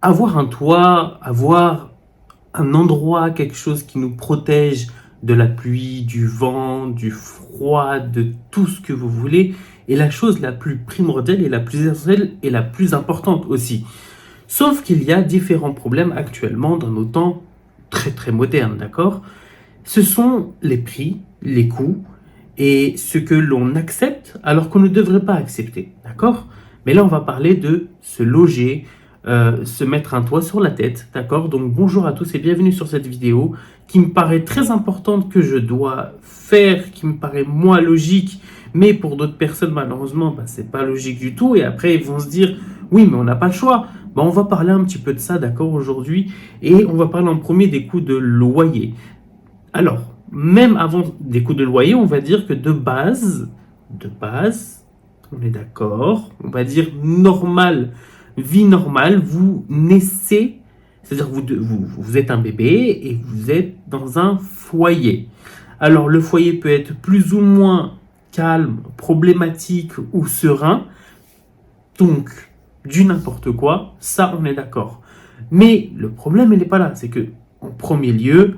Avoir un toit, avoir un endroit, quelque chose qui nous protège de la pluie, du vent, du froid, de tout ce que vous voulez, est la chose la plus primordiale et la plus essentielle et la plus importante aussi. Sauf qu'il y a différents problèmes actuellement dans nos temps très très modernes, d'accord? Ce sont les prix, les coûts et ce que l'on accepte alors qu'on ne devrait pas accepter, d'accord? Mais là, on va parler de se loger, se mettre un toit sur la tête, d'accord? Donc bonjour à tous et bienvenue sur cette vidéo qui me paraît très importante, que je dois faire, qui me paraît moins logique, mais pour d'autres personnes, malheureusement, bah, c'est pas logique du tout. Et après, ils vont se dire, oui, mais on n'a pas le choix. Bah, on va parler un petit peu de ça, d'accord, aujourd'hui. Et on va parler en premier des coûts de loyer. Alors, même avant des coûts de loyer, on va dire que de base, on est d'accord, on va dire normal, vie normale, vous naissez, c'est-à-dire vous êtes un bébé et vous êtes dans un foyer. Alors, le foyer peut être plus ou moins calme, problématique ou serein, donc du n'importe quoi, ça on est d'accord. Mais le problème, il n'est pas là, c'est que en premier lieu,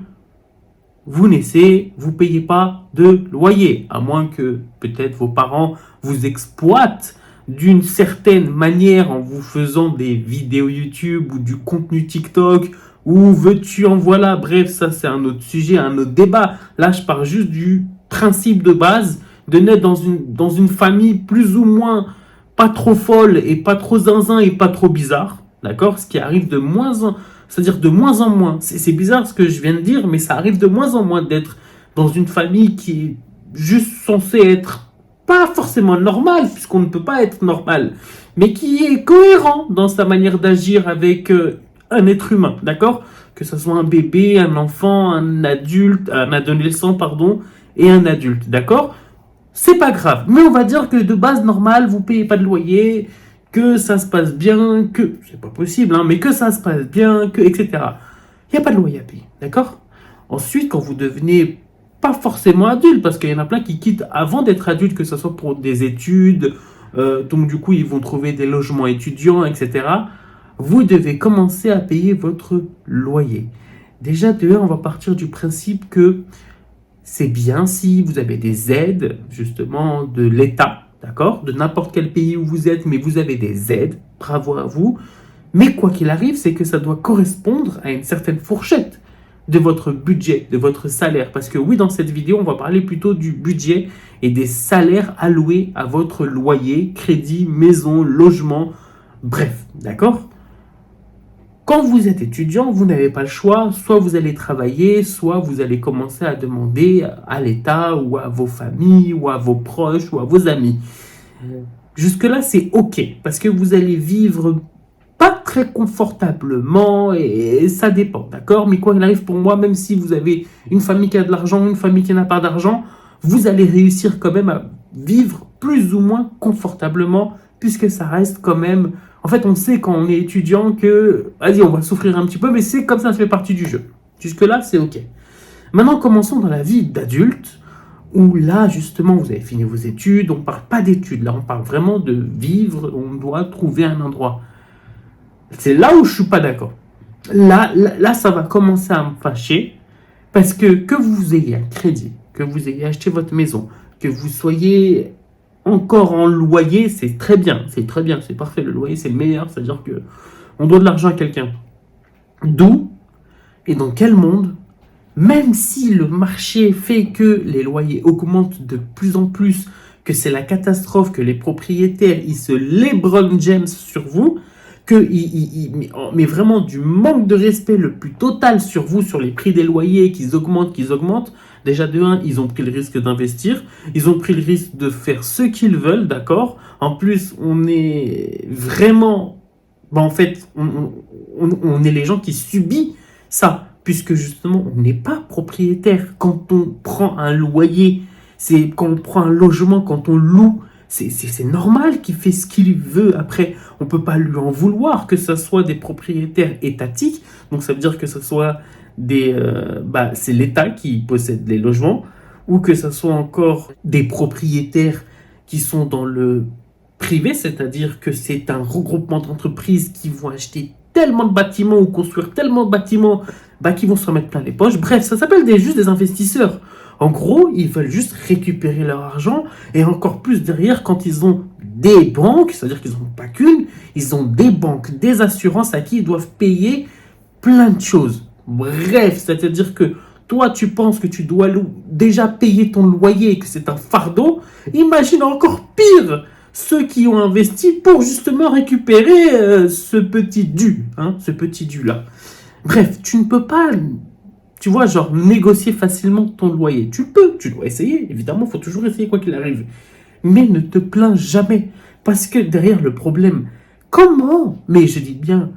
vous naissez, vous ne payez pas de loyer, à moins que peut-être vos parents vous exploitent d'une certaine manière en vous faisant des vidéos YouTube ou du contenu TikTok, ou veux-tu en voilà, bref, ça c'est un autre sujet, un autre débat. Là, je parle juste du principe de base de naître dans une famille plus ou moins pas trop folle et pas trop zinzin et pas trop bizarre, d'accord? Ce qui arrive de moins en c'est-à-dire de moins en moins. C'est bizarre ce que je viens de dire, mais ça arrive de moins en moins d'être dans une famille qui est juste censée être pas forcément normale, puisqu'on ne peut pas être normal, mais qui est cohérent dans sa manière d'agir avec un être humain, d'accord? Que ce soit un bébé, un enfant, un adulte, un adolescent, pardon, et un adulte, d'accord? C'est pas grave, mais on va dire que de base normale, vous payez pas de loyer, que ça se passe bien, que c'est pas possible, hein, mais que ça se passe bien, que etc. Il n'y a pas de loyer à payer, d'accord? Ensuite, quand vous devenez pas forcément adulte, parce qu'il y en a plein qui quittent avant d'être adulte, que ce soit pour des études, donc du coup ils vont trouver des logements étudiants, etc. Vous devez commencer à payer votre loyer. Déjà, de un, on va partir du principe que c'est bien si vous avez des aides, justement, de l'État, d'accord? De n'importe quel pays où vous êtes, mais vous avez des aides, bravo à vous. Mais quoi qu'il arrive, c'est que ça doit correspondre à une certaine fourchette de votre budget, de votre salaire. Parce que oui, dans cette vidéo, on va parler plutôt du budget et des salaires alloués à votre loyer, crédit, maison, logement, bref, d'accord? Quand vous êtes étudiant, vous n'avez pas le choix, soit vous allez travailler, soit vous allez commencer à demander à l'État ou à vos familles ou à vos proches ou à vos amis. Jusque-là, c'est OK, parce que vous allez vivre pas très confortablement et ça dépend, d'accord? Mais quoi qu'il arrive, pour moi, même si vous avez une famille qui a de l'argent, une famille qui n'a pas d'argent, vous allez réussir quand même à vivre plus ou moins confortablement, puisque ça reste quand même... En fait, on sait quand on est étudiant que, vas-y, on va souffrir un petit peu, mais c'est comme ça fait partie du jeu. Jusque-là, c'est OK. Maintenant, commençons dans la vie d'adulte, où là, justement, vous avez fini vos études. On ne parle pas d'études, là, on parle vraiment de vivre, on doit trouver un endroit. C'est là où je ne suis pas d'accord. Là, ça va commencer à me fâcher, parce que vous ayez un crédit, que vous ayez acheté votre maison, que vous soyez encore en loyer, c'est très bien, c'est parfait. Le loyer, c'est le meilleur, c'est-à-dire que on doit de l'argent à quelqu'un. D'où et dans quel monde, même si le marché fait que les loyers augmentent de plus en plus, que c'est la catastrophe, que les propriétaires, ils se LeBron James sur vous, mais vraiment du manque de respect le plus total sur vous, sur les prix des loyers, qu'ils augmentent. Déjà de un, ils ont pris le risque d'investir, ils ont pris le risque de faire ce qu'ils veulent, d'accord? En plus, on est vraiment... en fait, on est les gens qui subissent ça, puisque justement, on n'est pas propriétaire. Quand on prend un loyer, c'est quand on prend un logement, quand on loue, c'est normal qu'il fait ce qu'il veut. Après, on ne peut pas lui en vouloir, que ce soit des propriétaires étatiques, donc ça veut dire que ce soit c'est l'État qui possède les logements, ou que ce soit encore des propriétaires qui sont dans le privé, c'est-à-dire que c'est un regroupement d'entreprises qui vont acheter tellement de bâtiments ou construire tellement de bâtiments qui vont se remettre plein les poches. Bref, ça s'appelle juste des investisseurs. En gros, ils veulent juste récupérer leur argent et encore plus derrière quand ils ont des banques, c'est-à-dire qu'ils n'ont pas qu'une, ils ont des banques, des assurances à qui ils doivent payer plein de choses. Bref, c'est-à-dire que toi, tu penses que tu dois déjà payer ton loyer et que c'est un fardeau. Imagine encore pire ceux qui ont investi pour justement récupérer ce petit dû, ce petit dû-là. Bref, tu ne peux pas, tu vois, genre négocier facilement ton loyer. Tu peux, tu dois essayer, évidemment, il faut toujours essayer quoi qu'il arrive. Mais ne te plains jamais, parce que derrière le problème, mais je dis bien,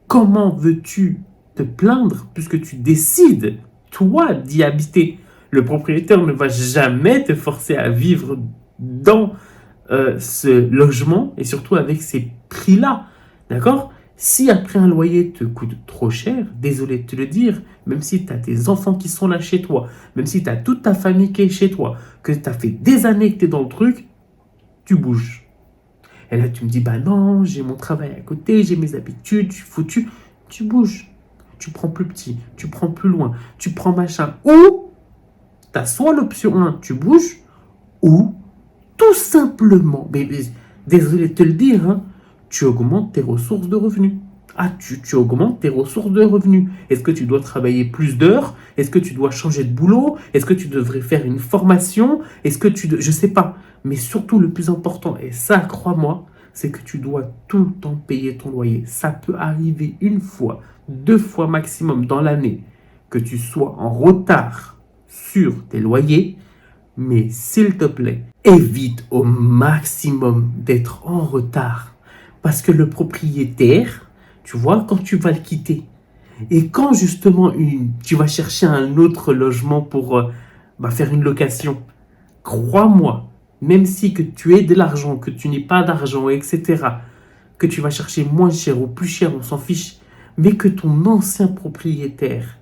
comment veux-tu te plaindre puisque tu décides, toi, d'y habiter? Le propriétaire ne va jamais te forcer à vivre dans ce logement et surtout avec ces prix-là, d'accord? Si après un loyer te coûte trop cher, désolé de te le dire, même si tu as tes enfants qui sont là chez toi, même si tu as toute ta famille qui est chez toi, que tu as fait des années que tu es dans le truc, tu bouges. Et là, tu me dis, bah non, j'ai mon travail à côté, j'ai mes habitudes, je suis foutu. Tu bouges. Tu prends plus petit, tu prends plus loin, tu prends machin. Ou, tu as soit l'option 1, tu bouges, ou tout simplement, mais désolé de te le dire, tu augmentes tes ressources de revenus. Tu augmentes tes ressources de revenus. Est-ce que tu dois travailler plus d'heures? Est-ce que tu dois changer de boulot? Est-ce que tu devrais faire une formation? Est-ce que je sais pas. Mais surtout, le plus important, et ça, crois-moi, c'est que tu dois tout le temps payer ton loyer. Ça peut arriver 1 fois, 2 fois maximum dans l'année que tu sois en retard sur tes loyers. Mais s'il te plaît, évite au maximum d'être en retard. Parce que le propriétaire, tu vois, quand tu vas le quitter, et quand justement tu vas chercher un autre logement pour faire une location, crois-moi, même si que tu aies de l'argent, que tu n'aies pas d'argent, etc., que tu vas chercher moins cher ou plus cher, on s'en fiche, mais que ton ancien propriétaire,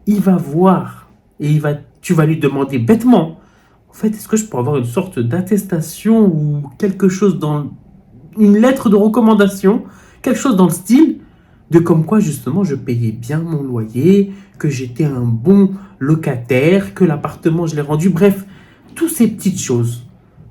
il va voir et tu vas lui demander bêtement, en fait, est-ce que je peux avoir une sorte d'attestation ou quelque chose dans une lettre de recommandation, quelque chose dans le style de comme quoi justement je payais bien mon loyer, que j'étais un bon locataire, que l'appartement je l'ai rendu, bref, toutes ces petites choses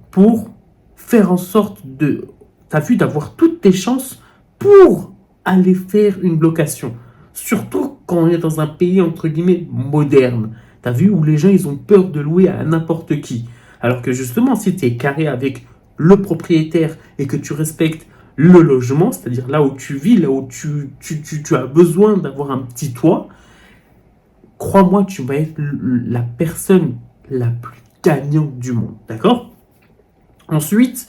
pour faire en sorte d'avoir toutes tes chances pour aller faire une location. Surtout quand on est dans un pays entre guillemets moderne. T'as vu, où les gens ils ont peur de louer à n'importe qui. Alors que justement, si tu es carré avec le propriétaire et que tu respectes le logement, c'est-à-dire là où tu vis, là où tu as besoin d'avoir un petit toit, crois-moi, tu vas être la personne la plus gagnante du monde, d'accord? Ensuite,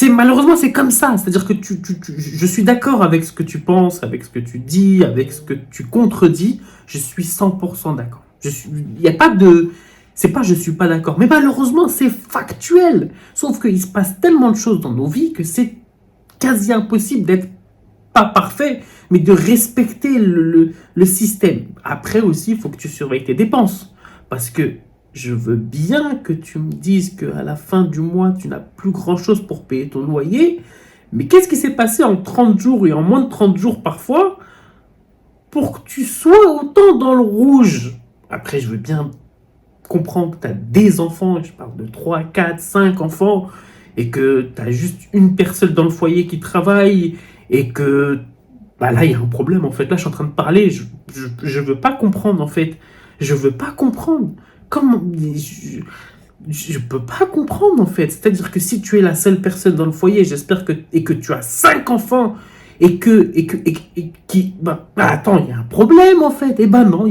malheureusement, c'est comme ça. C'est-à-dire que je suis d'accord avec ce que tu penses, avec ce que tu dis, avec ce que tu contredis. Je suis 100% d'accord. Il n'y a pas de... C'est pas je suis pas d'accord. Mais malheureusement, c'est factuel. Sauf qu'il se passe tellement de choses dans nos vies que c'est quasi impossible d'être pas parfait, mais de respecter le système. Après aussi, il faut que tu surveilles tes dépenses. Parce que je veux bien que tu me dises qu'à la fin du mois, tu n'as plus grand-chose pour payer ton loyer. Mais qu'est-ce qui s'est passé en 30 jours et en moins de 30 jours parfois pour que tu sois autant dans le rouge? Après, je veux bien comprendre que tu as des enfants, je parle de 3, 4, 5 enfants, et que tu as juste une personne dans le foyer qui travaille, et que là, il y a un problème en fait. Là, je suis en train de parler, je veux pas comprendre en fait. Je veux pas comprendre. Comment... Je peux pas comprendre en fait. C'est-à-dire que si tu es la seule personne dans le foyer, j'espère que tu as 5 enfants attends, il y a un problème en fait. Non,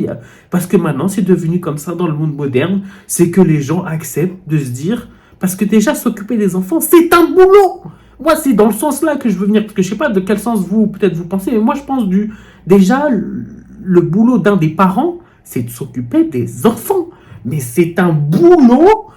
parce que maintenant c'est devenu comme ça dans le monde moderne, c'est que les gens acceptent de se dire, parce que déjà s'occuper des enfants, c'est un boulot. Moi, c'est dans le sens là que je veux venir, parce que je sais pas de quel sens peut-être vous pensez, mais moi je pense déjà le boulot d'un des parents, c'est de s'occuper des enfants. Mais c'est un boulot,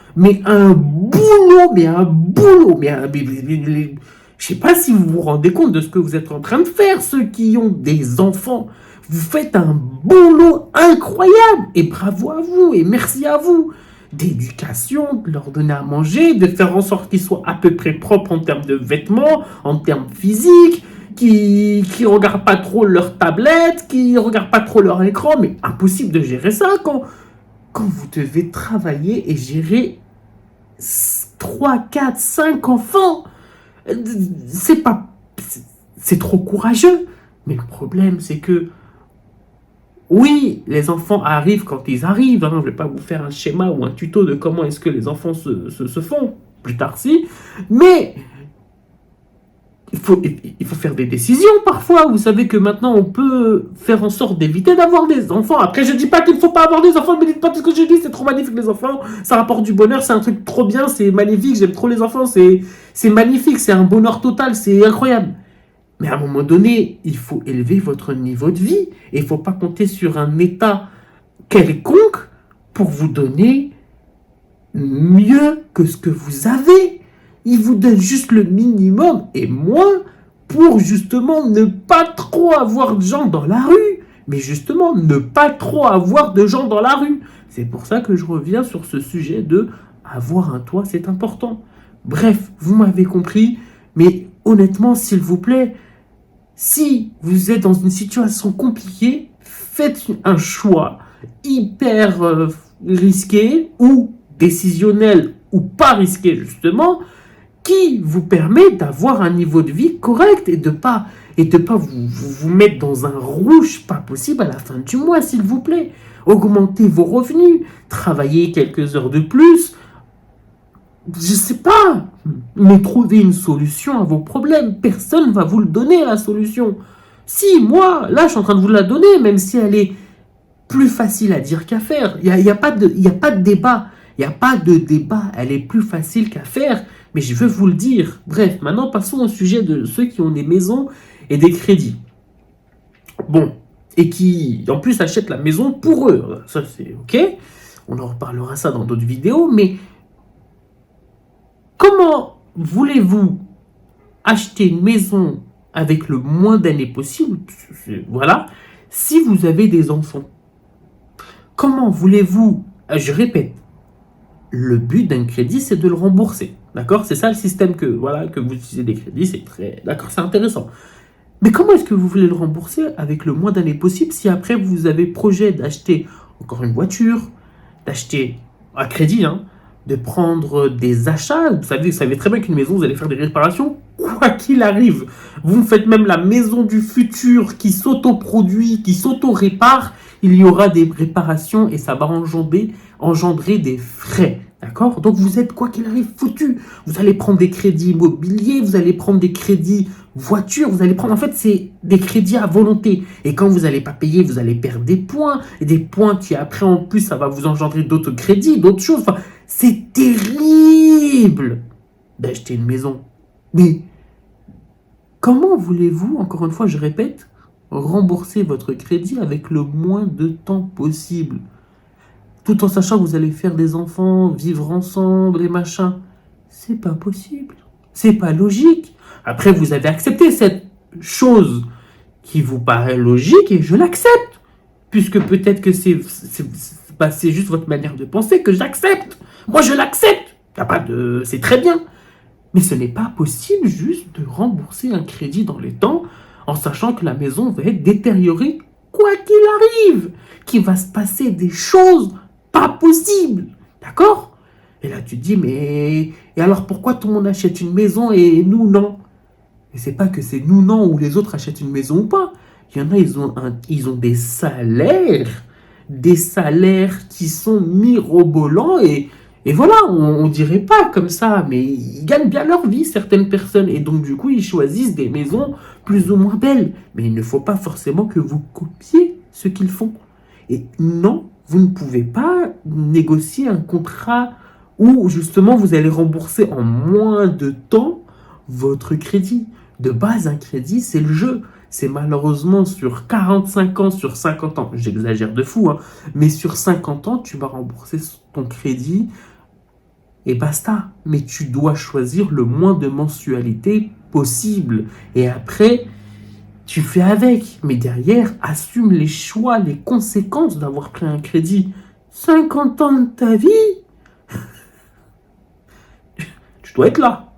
je sais pas si vous vous rendez compte de ce que vous êtes en train de faire, ceux qui ont des enfants. Vous faites un boulot incroyable. Et bravo à vous, et merci à vous. D'éducation, de leur donner à manger, de faire en sorte qu'ils soient à peu près propres en termes de vêtements, en termes physiques, qui regardent pas trop leur tablette, qui regardent pas trop leur écran, mais impossible de gérer ça quand vous devez travailler et gérer 3, 4, 5 enfants. C'est trop courageux. Mais le problème, c'est que oui, les enfants arrivent quand ils arrivent. Je ne vais pas vous faire un schéma ou un tuto de comment est-ce que les enfants se font plus tard, si. Mais il faut faire des décisions parfois. Vous savez que maintenant, on peut faire en sorte d'éviter d'avoir des enfants. Après, je ne dis pas qu'il ne faut pas avoir des enfants. Ne me dites pas tout ce que je dis. C'est trop magnifique, les enfants. Ça rapporte du bonheur. C'est un truc trop bien. C'est magnifique. J'aime trop les enfants. C'est magnifique. C'est un bonheur total. C'est incroyable. Mais à un moment donné, il faut élever votre niveau de vie. Et il ne faut pas compter sur un état quelconque pour vous donner mieux que ce que vous avez. Il vous donne juste le minimum et moins pour justement ne pas trop avoir de gens dans la rue. Mais justement, ne pas trop avoir de gens dans la rue. C'est pour ça que je reviens sur ce sujet de avoir un toit, c'est important. Bref, vous m'avez compris. Mais honnêtement, s'il vous plaît, si vous êtes dans une situation compliquée, faites un choix hyper risqué ou décisionnel ou pas risqué justement, qui vous permet d'avoir un niveau de vie correct et de pas vous mettre dans un rouge pas possible à la fin du mois, s'il vous plaît. Augmentez vos revenus, travaillez quelques heures de plus, je sais pas, mais trouvez une solution à vos problèmes. Personne ne va vous le donner, la solution. Si, moi, là, je suis en train de vous la donner, même si elle est plus facile à dire qu'à faire. Il y a pas de débat. Il n'y a pas de débat. Elle est plus facile qu'à faire, mais je veux vous le dire. Bref, maintenant, passons au sujet de ceux qui ont des maisons et des crédits. Bon, et qui, en plus, achètent la maison pour eux. Ça, c'est OK. On en reparlera ça dans d'autres vidéos, mais comment voulez-vous acheter une maison avec le moins d'années possible, voilà, si vous avez des enfants? Comment voulez-vous, je répète, le but d'un crédit, c'est de le rembourser, d'accord? C'est ça le système que vous utilisez des crédits, c'est très, d'accord, c'est intéressant. Mais comment est-ce que vous voulez le rembourser avec le moins d'années possible si après vous avez projet d'acheter encore une voiture, d'acheter à crédit, de prendre des achats? Vous savez très bien qu'une maison, vous allez faire des réparations, quoi qu'il arrive. Vous faites même la maison du futur qui s'autoproduit, qui s'auto-répare. Il y aura des réparations et ça va engendrer des frais. D'accord? Donc vous êtes, quoi qu'il arrive, foutu. Vous allez prendre des crédits immobiliers, vous allez prendre des crédits voitures, vous allez prendre, en fait, c'est des crédits à volonté. Et quand vous n'allez pas payer, vous allez perdre des points. Et des points qui, après, en plus, ça va vous engendrer d'autres crédits, d'autres choses. Enfin, c'est terrible d'acheter une maison. Mais comment voulez-vous, encore une fois, je répète, rembourser votre crédit avec le moins de temps possible, tout en sachant que vous allez faire des enfants, vivre ensemble et machin? C'est pas possible. C'est pas logique. Après, vous avez accepté cette chose qui vous paraît logique et je l'accepte. Puisque peut-être que c'est juste votre manière de penser que j'accepte. Moi, je l'accepte. C'est très bien. Mais ce n'est pas possible juste de rembourser un crédit dans les temps en sachant que la maison va être détériorée quoi qu'il arrive, qu'il va se passer des choses pas possibles. D'accord? Et là, tu te dis, mais... Et alors, pourquoi tout le monde achète une maison et nous, non? Et c'est pas que c'est nous, non, ou les autres achètent une maison ou pas. Il y en a, ils ont des salaires qui sont mirobolants et voilà, on dirait pas comme ça, mais ils gagnent bien leur vie, certaines personnes. Et donc, du coup, ils choisissent des maisons plus ou moins belles. Mais il ne faut pas forcément que vous copiez ce qu'ils font. Et non, vous ne pouvez pas négocier un contrat où, justement, vous allez rembourser en moins de temps votre crédit. De base, un crédit, c'est le jeu. C'est malheureusement sur 45 ans, sur 50 ans, j'exagère de fou, mais sur 50 ans, tu vas rembourser ton crédit et basta. Mais tu dois choisir le moins de mensualités possible. Et après, tu fais avec. Mais derrière, assume les choix, les conséquences d'avoir pris un crédit. 50 ans de ta vie, tu dois être là.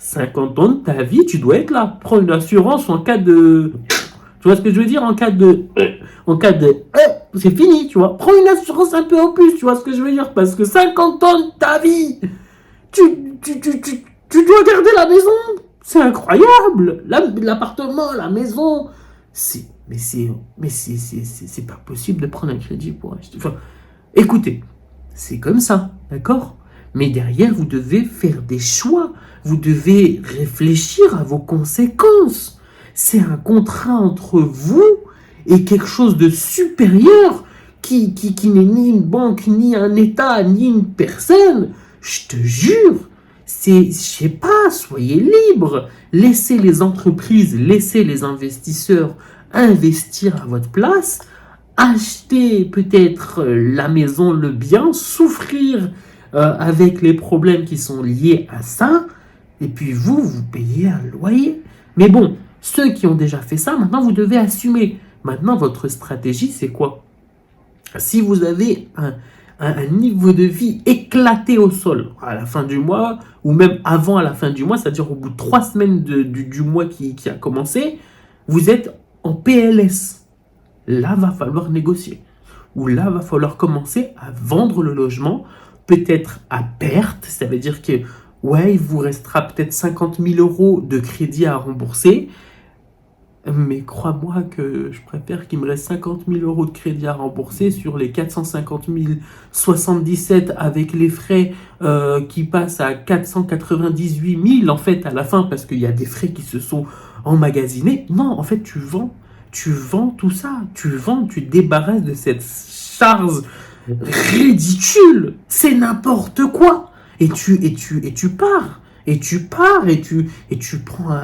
50 ans de ta vie, tu dois être là. Prends une assurance en cas de... Tu vois ce que je veux dire? En cas de... c'est fini, tu vois. Prends une assurance un peu en plus, tu vois ce que je veux dire? Parce que 50 ans de ta vie, tu, tu dois garder la maison. C'est incroyable. L'appartement, la maison. C'est pas possible de prendre un crédit pour acheter. Enfin, écoutez, c'est comme ça, d'accord? Mais derrière, vous devez faire des choix. Vous devez réfléchir à vos conséquences. C'est un contrat entre vous et quelque chose de supérieur qui n'est ni une banque, ni un État, ni une personne. Je te jure, je sais pas, soyez libres. Laissez les entreprises, laissez les investisseurs investir à votre place. Achetez peut-être la maison, le bien, souffrir avec les problèmes qui sont liés à ça, et puis vous payez un loyer. Mais bon, ceux qui ont déjà fait ça, maintenant vous devez assumer. Maintenant, votre stratégie, c'est quoi? Si vous avez un niveau de vie éclaté au sol à la fin du mois, ou même avant à la fin du mois, c'est-à-dire au bout de 3 semaines du mois qui a commencé, vous êtes en PLS. Là, va falloir négocier. Ou là, va falloir commencer à vendre le logement, peut-être à perte. Ça veut dire que, ouais, il vous restera peut-être 50 000 euros de crédit à rembourser. Mais crois-moi que je préfère qu'il me reste 50 000 euros de crédit à rembourser sur les 450 077 avec les frais qui passent à 498 000 en fait à la fin parce qu'il y a des frais qui se sont emmagasinés. Non, en fait, tu vends tout ça. Tu te débarrasses de cette charge ridicule. C'est n'importe quoi. Et tu pars. Et tu prends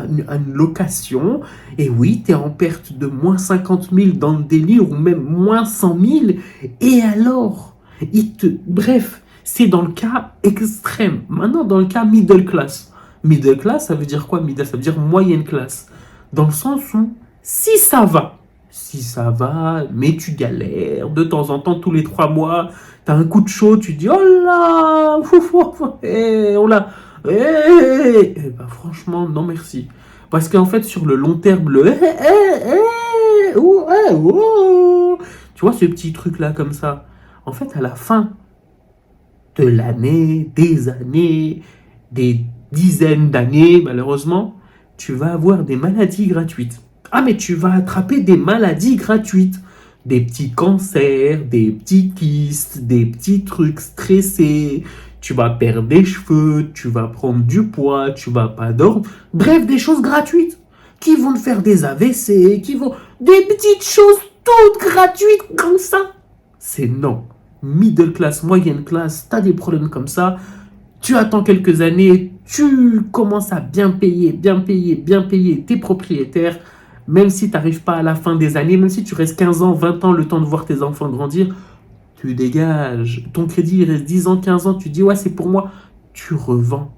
une location, et oui, tu es en perte de moins 50 000 dans le délire, ou même moins 100 000, et alors, bref, c'est dans le cas extrême. Maintenant, dans le cas middle class. Middle class, ça veut dire quoi? Middle, ça veut dire moyenne classe. Dans le sens où, si ça va, mais tu galères, de temps en temps, tous les 3 mois, tu as un coup de chaud, tu dis, oh là, oh là, ben franchement, non merci. Parce qu'en fait, sur le long terme, tu vois ce petit truc-là comme ça. En fait, à la fin de l'année, des années, des dizaines d'années, malheureusement, tu vas avoir des maladies gratuites. Ah, mais tu vas attraper des maladies gratuites. Des petits cancers, des petits kystes, des petits trucs stressés. Tu vas perdre des cheveux, tu vas prendre du poids, tu vas pas dormir. Bref, des choses gratuites qui vont te faire des AVC, des petites choses toutes gratuites comme ça. C'est non. Middle class, moyenne classe, t'as des problèmes comme ça. Tu attends quelques années, tu commences à bien payer tes propriétaires. Même si tu n'arrives pas à la fin des années, même si tu restes 15 ans, 20 ans, le temps de voir tes enfants grandir, tu dégages. Ton crédit, il reste 10 ans, 15 ans, tu dis, ouais, c'est pour moi. Tu revends,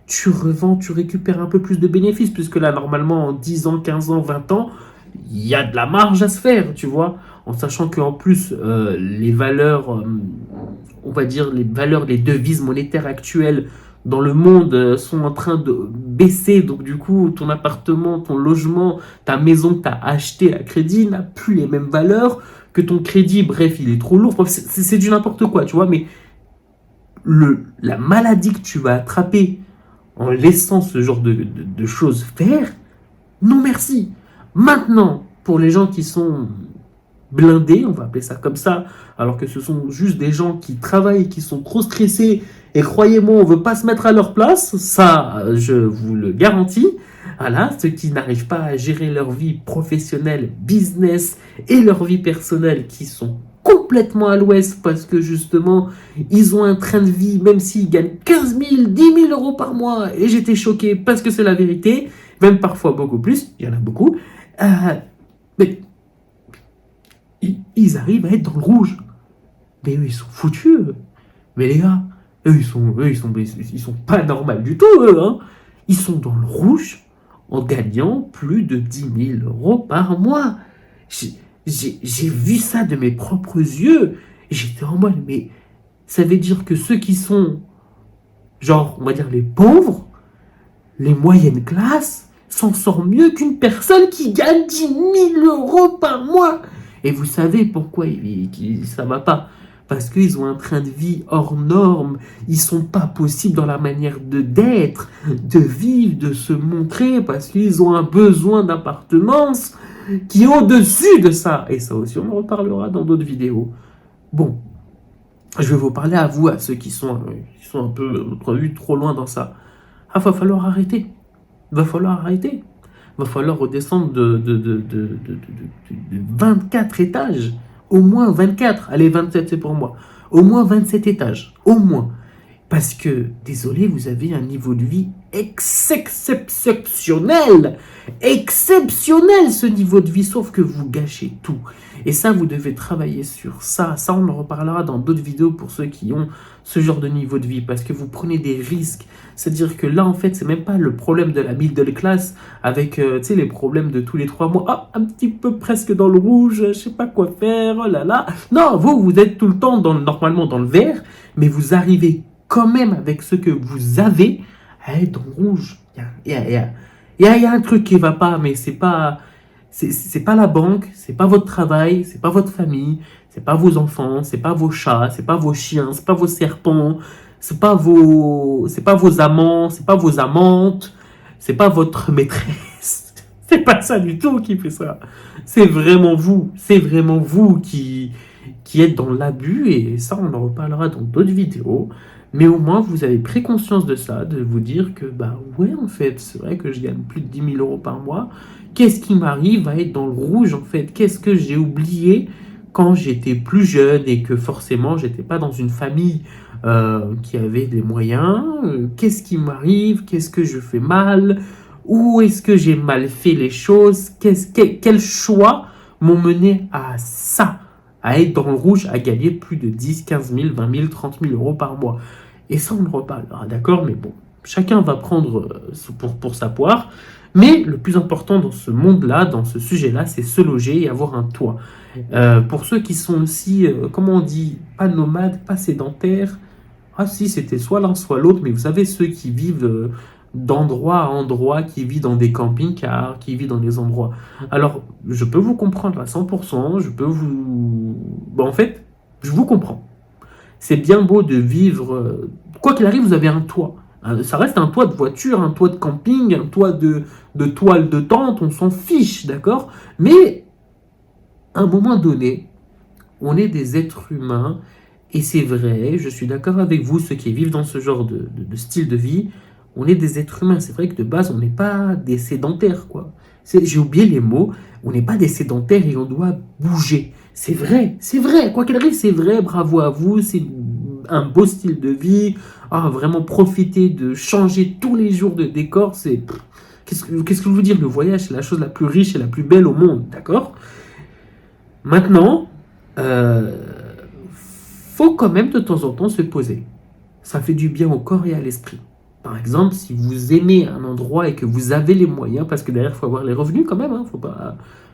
tu récupères un peu plus de bénéfices, puisque là, normalement, en 10 ans, 15 ans, 20 ans, il y a de la marge à se faire, tu vois. En sachant qu'en plus, les valeurs, on va dire, les devises monétaires actuelles dans le monde sont en train de baisser. Donc du coup, ton appartement, ton logement, ta maison que tu as acheté à crédit n'a plus les mêmes valeurs que ton crédit. Bref, il est trop lourd. C'est du n'importe quoi, tu vois. Mais la maladie que tu vas attraper en laissant ce genre de choses faire, non merci. Maintenant, pour les gens qui sont blindés, on va appeler ça comme ça, alors que ce sont juste des gens qui travaillent, qui sont trop stressés, et croyez-moi, on ne veut pas se mettre à leur place, ça, je vous le garantis. Voilà, ceux qui n'arrivent pas à gérer leur vie professionnelle, business et leur vie personnelle, qui sont complètement à l'ouest parce que justement, ils ont un train de vie, même s'ils gagnent 15 000, 10 000 euros par mois, et j'étais choqué parce que c'est la vérité, même parfois beaucoup plus, il y en a beaucoup, mais ils arrivent à être dans le rouge. Mais eux, ils sont foutus. Mais les gars, ils sont pas normaux du tout, eux, hein. Ils sont dans le rouge en gagnant plus de 10 000 euros par mois. J'ai vu ça de mes propres yeux. J'étais en mode, mais ça veut dire que ceux qui sont, genre, on va dire les pauvres, les moyennes classes s'en sortent mieux qu'une personne qui gagne 10 000 euros par mois. Et vous savez pourquoi ça va pas? Parce qu'ils ont un train de vie hors norme. Ils sont pas possibles dans la manière d'être, de vivre, de se montrer, parce qu'ils ont un besoin d'appartenance qui est au-dessus de ça. Et ça aussi, on en reparlera dans d'autres vidéos. Bon, je vais vous parler à vous, à ceux qui sont un peu trop loin dans ça. Ah, va falloir arrêter. Va falloir arrêter. Va falloir redescendre de 24 étages. Au moins 24. Allez, 27 c'est pour moi. Au moins 27 étages. Au moins. Parce que, désolé, vous avez un niveau de vie exceptionnel. Exceptionnel ce niveau de vie, sauf que vous gâchez tout. Et ça, vous devez travailler sur ça. Ça, on en reparlera dans d'autres vidéos pour ceux qui ont ce genre de niveau de vie. Parce que vous prenez des risques. C'est-à-dire que là, en fait, c'est même pas le problème de la middle class avec, tu sais, les problèmes de tous les 3 mois. Ah, un petit peu presque dans le rouge, je sais pas quoi faire, oh là là. Non, vous êtes tout le temps normalement dans le vert, mais vous arrivez quand même avec ce que vous avez à être dans le rouge. Il y a un truc qui va pas, mais c'est pas la banque, c'est pas votre travail, c'est pas votre famille, c'est pas vos enfants, c'est pas vos chats, c'est pas vos chiens, c'est pas vos serpents, c'est pas vos amants, c'est pas vos amantes, c'est pas votre maîtresse. C'est pas ça du tout qui fait ça. C'est vraiment vous qui êtes dans l'abus, et ça on en reparlera dans d'autres vidéos. Mais au moins, vous avez pris conscience de ça, de vous dire que, bah ouais, en fait, c'est vrai que je gagne plus de 10 000 euros par mois. Qu'est-ce qui m'arrive à être dans le rouge, en fait? Qu'est-ce que j'ai oublié quand j'étais plus jeune et que forcément, j'étais pas dans une famille qui avait des moyens? Qu'est-ce qui m'arrive? Qu'est-ce que je fais mal? Où est-ce que j'ai mal fait les choses? Quels choix m'ont mené à ça? À être dans le rouge, à gagner plus de 10, 15 000, 20 000, 30 000 euros par mois. Et ça, on en reparlera, d'accord? Mais bon, chacun va prendre pour sa poire. Mais le plus important dans ce monde-là, dans ce sujet-là, c'est se loger et avoir un toit. Pour ceux qui sont aussi, comment on dit, pas nomades, pas sédentaires. Ah si, c'était soit l'un, soit l'autre, mais vous savez, ceux qui vivent d'endroit à endroit, qui vivent dans des camping-cars, qui vivent dans des endroits. Alors, je peux vous comprendre à 100%, je peux vous... Bon, en fait, je vous comprends. C'est bien beau de vivre... Quoi qu'il arrive, vous avez un toit. Ça reste un toit de voiture, un toit de camping, un toit de toile de tente, on s'en fiche, d'accord? Mais, à un moment donné, on est des êtres humains, et c'est vrai, je suis d'accord avec vous, ceux qui vivent dans ce genre de style de vie, on est des êtres humains. C'est vrai que de base, on n'est pas des sédentaires, quoi. J'ai oublié les mots. On n'est pas des sédentaires et on doit bouger. C'est vrai, c'est vrai. Quoi qu'il arrive, c'est vrai. Bravo à vous. C'est un beau style de vie. Ah, vraiment profiter de changer tous les jours de décor. Qu'est-ce que je veux dire? Le voyage, c'est la chose la plus riche et la plus belle au monde, d'accord? Maintenant, faut quand même de temps en temps se poser. Ça fait du bien au corps et à l'esprit. Par exemple, si vous aimez un endroit et que vous avez les moyens, parce que derrière, il faut avoir les revenus quand même, hein,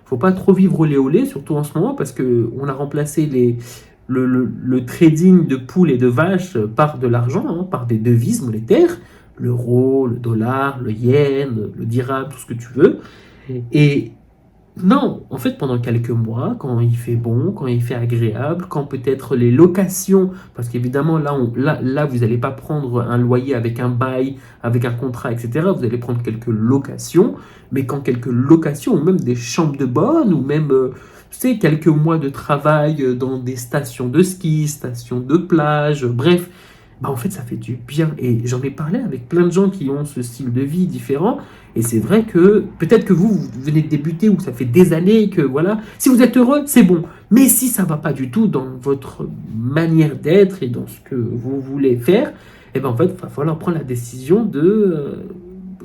faut pas trop vivre au lait au lait, surtout en ce moment, parce qu'on a remplacé le trading de poules et de vaches par de l'argent, hein, par des devises monétaires, l'euro, le dollar, le yen, le dirham, tout ce que tu veux. Et non, en fait, pendant quelques mois, quand il fait bon, quand il fait agréable, quand peut-être les locations, parce qu'évidemment, là, vous n'allez pas prendre un loyer avec un bail, avec un contrat, etc. Vous allez prendre quelques locations, mais quand quelques locations, ou même des chambres de bonne, ou même, tu sais, quelques mois de travail dans des stations de ski, stations de plage, bref, bah en fait, ça fait du bien. Et j'en ai parlé avec plein de gens qui ont ce style de vie différent. Et c'est vrai que peut-être que vous venez de débuter ou ça fait des années que voilà. Si vous êtes heureux, c'est bon. Mais si ça va pas du tout dans votre manière d'être et dans ce que vous voulez faire, eh ben en fait, il va falloir prendre la décision de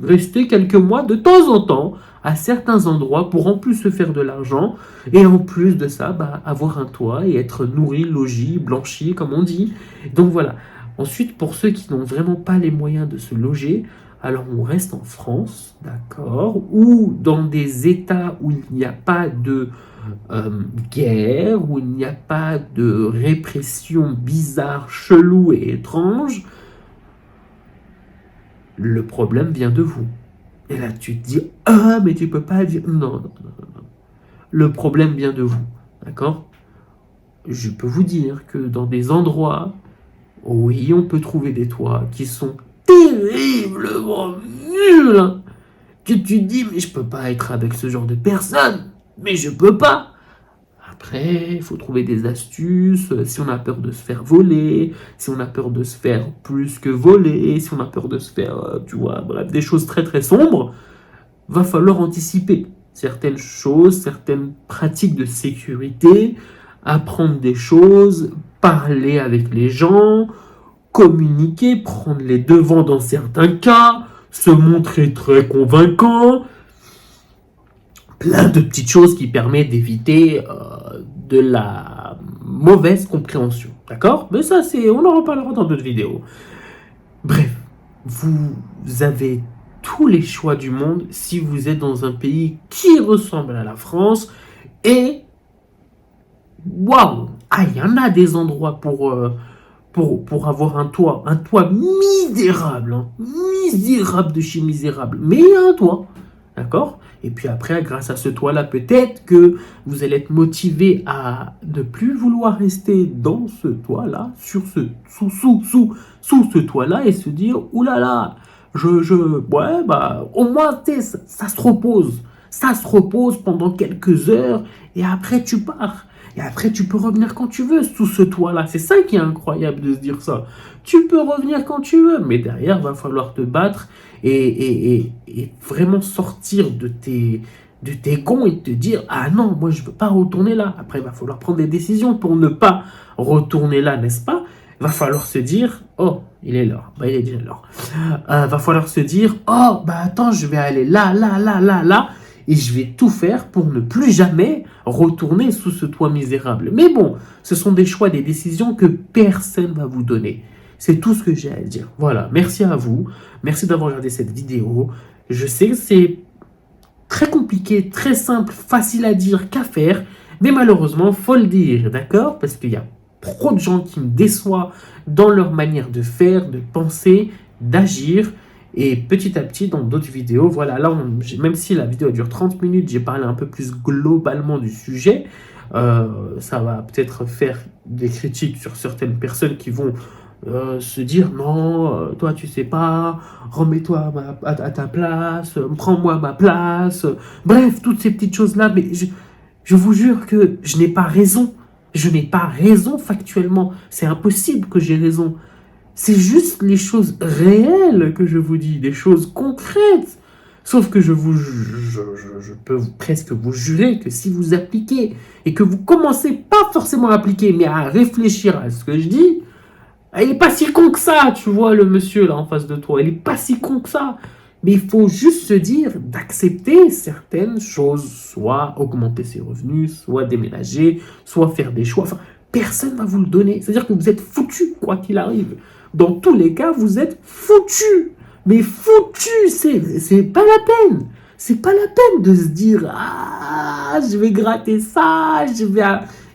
rester quelques mois de temps en temps à certains endroits pour en plus se faire de l'argent et en plus de ça, bah, avoir un toit et être nourri, logis, blanchi, comme on dit. Donc voilà. Ensuite, pour ceux qui n'ont vraiment pas les moyens de se loger, alors on reste en France, d'accord, ou dans des États où il n'y a pas de guerre, où il n'y a pas de répression bizarre, chelou et étrange. Le problème vient de vous. Et là, tu te dis, ah, mais tu peux pas dire. Non, non, non, non, non. Le problème vient de vous. D'accord? Je peux vous dire que dans des endroits, oui, on peut trouver des toits qui sont terriblement nuls, hein, que tu te dis, mais je peux pas être avec ce genre de personne. Mais je peux pas. Après, il faut trouver des astuces. Si on a peur de se faire voler, si on a peur de se faire plus que voler, si on a peur de se faire, tu vois, bref, des choses très très sombres, va falloir anticiper certaines choses, certaines pratiques de sécurité, apprendre des choses, parler avec les gens, communiquer, prendre les devants dans certains cas, se montrer très convaincant, plein de petites choses qui permettent d'éviter de la mauvaise compréhension. D'accord? Mais ça, on en reparlera dans d'autres vidéos. Bref, vous avez tous les choix du monde si vous êtes dans un pays qui ressemble à la France et waouh, ah, il y en a des endroits pour avoir un toit misérable, hein, misérable de chez misérable, mais il y a un toit, d'accord? Et puis après, grâce à ce toit-là, peut-être que vous allez être motivé à ne plus vouloir rester dans ce toit-là, sous ce toit-là, et se dire, oulala, ouais, bah, au moins, ça se repose. Ça se repose pendant quelques heures, et après, tu pars. Et après, tu peux revenir quand tu veux sous ce toit-là. C'est ça qui est incroyable de se dire ça. Tu peux revenir quand tu veux, mais derrière, il va falloir te battre et vraiment sortir de tes gonds et te dire « Ah non, moi, je ne veux pas retourner là. » Après, il va falloir prendre des décisions pour ne pas retourner là, n'est-ce pas? Il va falloir se dire « Oh, il est l'heure. Bah, il est déjà l'heure. Va falloir se dire « Oh, bah attends, je vais aller là, là, là, là, là. » Et je vais tout faire pour ne plus jamais retourner sous ce toit misérable. Mais bon, ce sont des choix, des décisions que personne ne va vous donner. C'est tout ce que j'ai à dire. Voilà, merci à vous. Merci d'avoir regardé cette vidéo. Je sais que c'est très compliqué, très simple, facile à dire qu'à faire. Mais malheureusement, faut le dire, d'accord? Parce qu'il y a trop de gens qui me déçoivent dans leur manière de faire, de penser, d'agir. Et petit à petit, dans d'autres vidéos, voilà, là, même si la vidéo dure 30 minutes, j'ai parlé un peu plus globalement du sujet. Ça va peut-être faire des critiques sur certaines personnes qui vont se dire non, toi tu sais pas, remets-toi à ta place, prends-moi ma place. Bref, toutes ces petites choses-là, mais je vous jure que je n'ai pas raison. Je n'ai pas raison factuellement. C'est impossible que j'ai raison. C'est juste les choses réelles que je vous dis, des choses concrètes. Sauf que je peux presque vous jurer que si vous appliquez et que vous commencez pas forcément à appliquer, mais à réfléchir à ce que je dis, il n'est pas si con que ça, tu vois, le monsieur là en face de toi. Il n'est pas si con que ça. Mais il faut juste se dire d'accepter certaines choses, soit augmenter ses revenus, soit déménager, soit faire des choix. Enfin, personne ne va vous le donner. C'est-à-dire que vous êtes foutu, quoi qu'il arrive. Dans tous les cas, vous êtes foutu. Mais foutu, c'est pas la peine. C'est pas la peine de se dire ah, je vais gratter ça,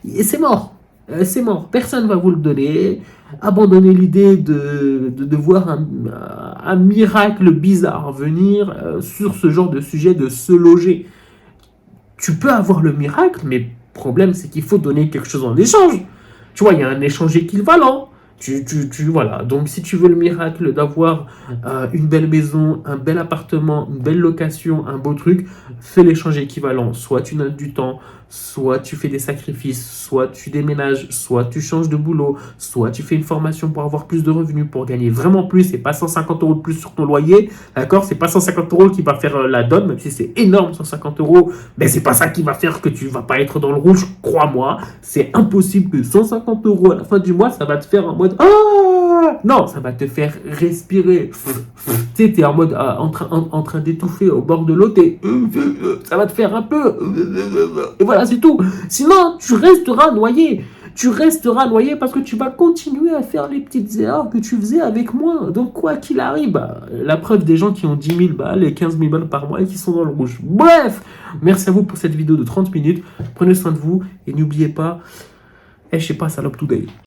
Et c'est mort. C'est mort. Personne ne va vous le donner. Abandonnez l'idée de voir un miracle bizarre venir sur ce genre de sujet, de se loger. Tu peux avoir le miracle, mais le problème, c'est qu'il faut donner quelque chose en échange. Tu vois, il y a un échange équivalent. Voilà. Donc, si tu veux le miracle d'avoir une belle maison, un bel appartement, une belle location, un beau truc, fais l'échange équivalent. Soit tu donnes du temps, soit tu fais des sacrifices, soit tu déménages, soit tu changes de boulot, soit tu fais une formation pour avoir plus de revenus, pour gagner vraiment plus et pas 150 € de plus sur ton loyer. D'accord? C'est pas 150 € qui va faire la donne, même si c'est énorme, 150 €. Mais c'est pas ça qui va faire que tu vas pas être dans le rouge, crois-moi. C'est impossible que 150 € à la fin du mois, ça va te faire en mode ah! Non, ça va te faire respirer. Tu sais, t'es en mode en train d'étouffer au bord de l'eau, ça va te faire un peu. Et voilà, c'est tout. Sinon, tu resteras noyé. Tu resteras noyé parce que tu vas continuer à faire les petites erreurs que tu faisais avec moi. Donc, quoi qu'il arrive, la preuve des gens qui ont 10 000 balles et 15 000 balles par mois et qui sont dans le rouge. Bref, merci à vous pour cette vidéo de 30 minutes. Prenez soin de vous et n'oubliez pas, je sais pas, salope today.